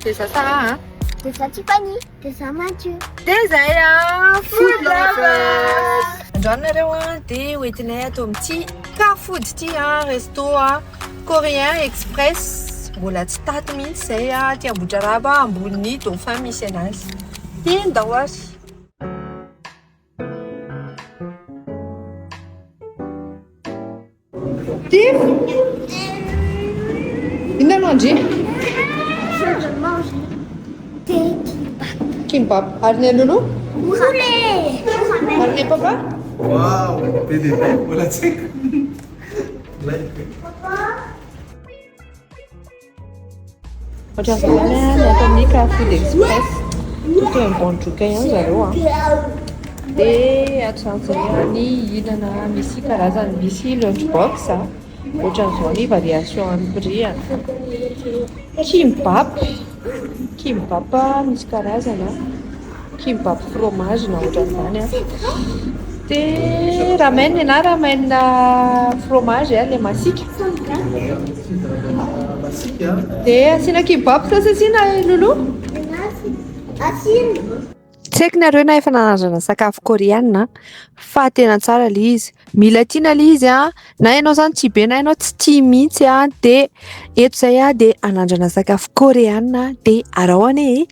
C'est ça Sarah, hein? C'est ça Tiffany. C'est ça Mathieu. Desaya Food Lovers! Androanareo dia hoentinay ato amin'ity Carrefour ity resto coréen express. Mbola tsy tato mihitsy izay ty Ambohidraraba ambony dauphin misy anazy. Indao azy. Tiff! Inona mangy? Je mange des Kimbap. Ary ny Lolo? poulet. Ary ny papa? Wow, PDB, wala check. Ohatrany izany ato amin'ny Carrefour Express. Totoy ambondroka ihany zareo dia atsanjany hinana misy karazany misy lunchbox ohatran'izao ny variation amin'ny prix kimbap misy karazana kimbap fromage na ohatran'izany dia ramen ramen fromage le masika dia asiana kimbap sa sy asiana Lolo? Assine. Tsy haiko nareo na efa nanandrana sakafo koreana fa tena tsara ilay izy. Mila tiana ilay izy na ianao zany tsy be na ianao tsy tia mihitsy dia eto izay dia anandrana sakafo koreana dia arahoana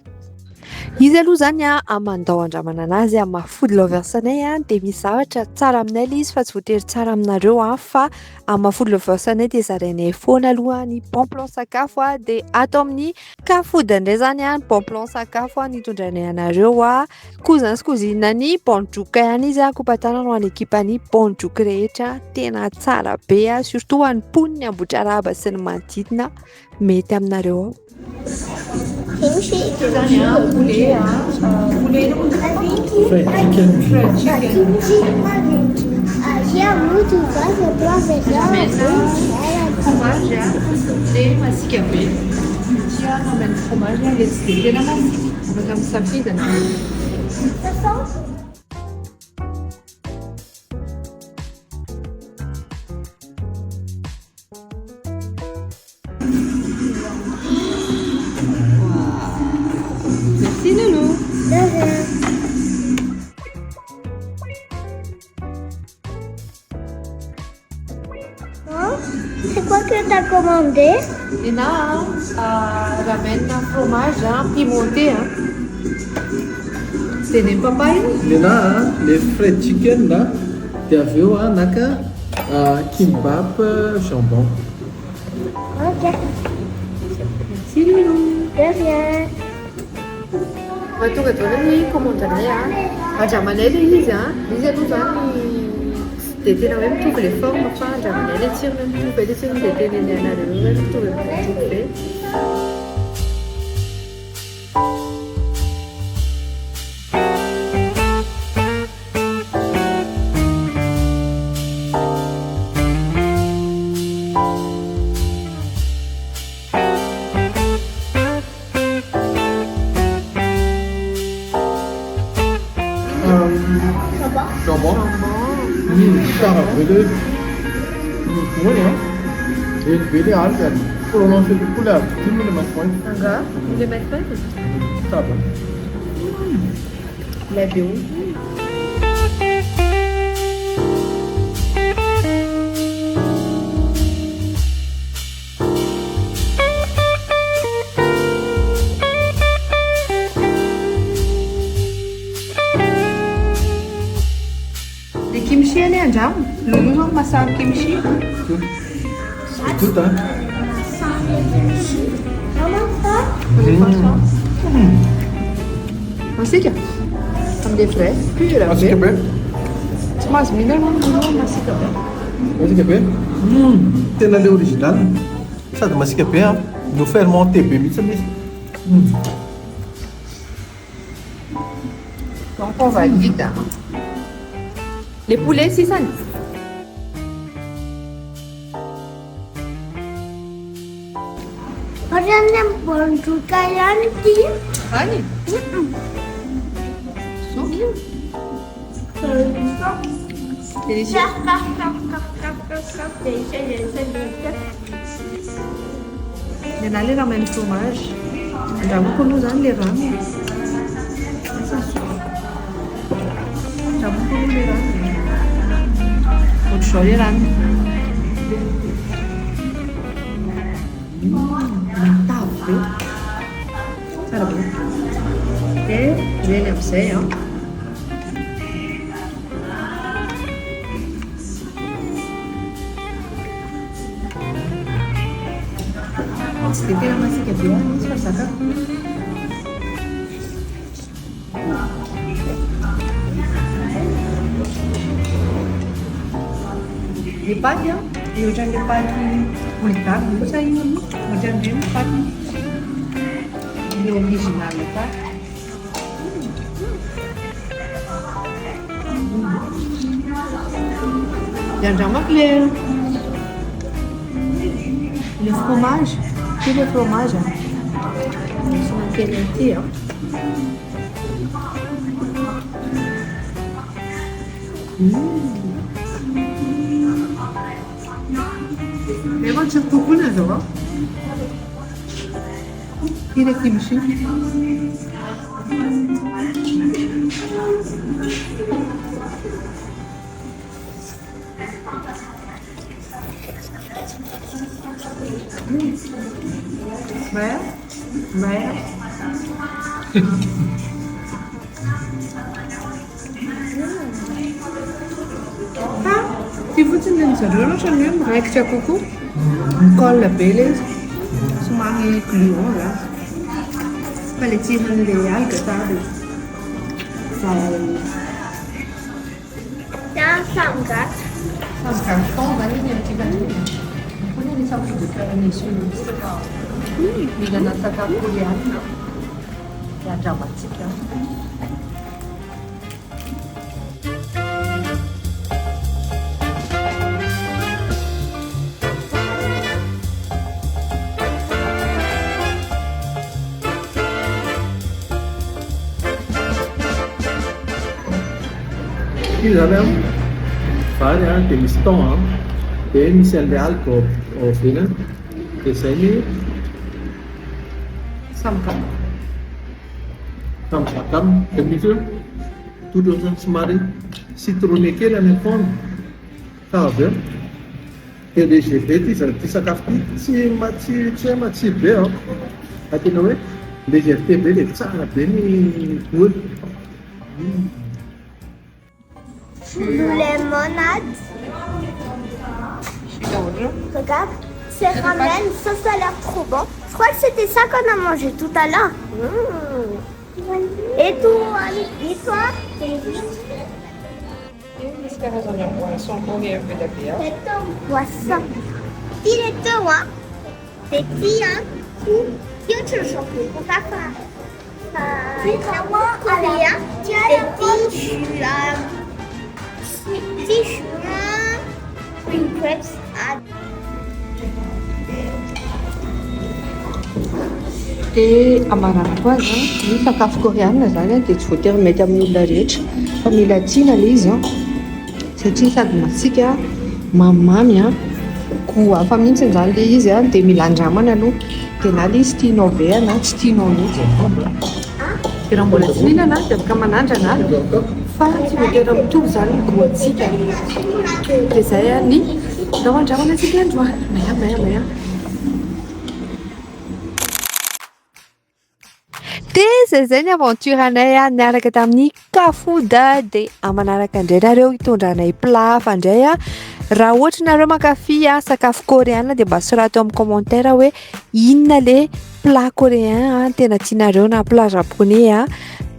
izy aloha zany amandao andramana anazy amin'ny Food Lovers anay dia misy zavatra tsara aminay ilay izy fa tsy voatery tsara aminareo fa amin'ny Food Lovers anay dia zarainay foana aloha ny bon plan sakafo dia ato amin'ny Carrefour indray zany ny bon plan sakafo nitondranay anareo kozana sy kozinina ny bondroka ihany izy kopatanana ho an'ny ekipa ny bondroka rehetra tena tsara be surtout ho an'ny mponiny Ambohidraraba sy ny manodidina mety aminareo Kimchi. poulet Fried chicken. Kimchi. Aqui é muito fácil para fromage dia masika be tia mameno fromage le tsy dia tena masika afaka misafidina merci Loulou. C'est quoi que t'as commandé? Ina ramen fromage pimenté dia ny papaye Lena le fried chicken dia avy eo naka kimbap jambon. Ok. merci Loulou. De rien. Tonga eto ny commande-nay andramanay ilay izy izy aloha zany dia tena hoe mitovy le forme fa andramanay ilay tsirony mitovy ilay tsirony dia teneny anareo hoe mitovy mitovy be Jambon. Tsara be le voilà. Et be le alga. Prononcer le couleur. Tu me le mets point. Enggak, boleh makan? Ça va. Lebih. Di kimchi ni anjam. Lulu masak kimchi. Tout Comment ça? Masih aja. Ambil fresh. Pure Masih ambil. kebe? Mas mineral masih kebe. Masih kebe? Tena le original. Sady masika be no fermenté be mihitsy izy. Donc on va vite. Les poulets, c'est ça. Orang bondroka ihany ity. Ani? Délicieux. Il y en a les ramen fromage. Andramako aloha zany le rano. Andramako aloha le rano. Ohatr'izao le rano. Matavy be. Tsara be. Dia ireny amin'izay an. Tsy dia tena masika be izy fa sakafo. Les pâtes, hein, et aujourd'hui les pâtes boulevardes, tout ça, aujourd'hui les pâtes, les originales les pâtes. Il y a vraiment que les fromages, tous les fromages, hein, ils sont qualité, hein. Hemen çok koku ne acaba? Gerekli bir şey. Baya? Baya? Ty fotsiny ny zareo loatra ny hoe miraikitra kokoa. Colle be ilay izy. Somary gluant zany. Fa ilay tsiron'ilay algue tsara. C'est un samgat. Samgarton zany izy amin'ity Kuna ny sakafo de préparation. Mihinana sakafo koreana. Andramantsika. Izy zany an, vary an, dia misy thon an, dia misy an'ilay algue ao ivelany, dia izay ny Samgarton. samgartan, dia misy totro ohatrany somary citronné kely any am-poany. Fa avy eo, dia léger be ity sakafo ity, tsy hoe matsiro be an, fa tena hoe légèreté be, dia tsara be ny goût. Limonade. Regarde, c'est ramen, ça a l'air trop bon. Je crois que c'était ça qu'on a mangé tout à l'heure. Et toi? C'est un poisson. Direto, hein? C'est bien. Eu te choquei com café. Coréen et spring crepes. Dia amarana koa azy ny sakafo koreana zany dia tsy voatery mety amin'olona rehetra fa mila tiana ilay izy satria sady masika mamimamy goût hafa mihitsy zany ilay izy dia mila andramana aloha dia na ilay izy tianao be na tsy tianao mihitsy. Dia raha mbola tsy mihinana dia afaka manandrana fa tsy voatery mitovy zany ny goût-ntsika. Dia izay ny atao andramana antsika androany. Maya. Dia izay ny aventure anay niaraka tamin'ny Kafoda dia amanaraka indray nareo hitondranay plat fandray raha ohatra nareo mankafy sakafo koreana dia mba sorato amin'ny commentaire hoe inona le plat coréen tena tianareo na plat japonais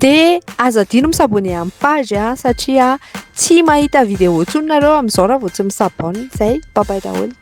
dia azo adino misabone amin'ny page satria tsy mahita vidéo intsony nareo amin'izao raha vao tsy misabone. Zay, bye bye daholo.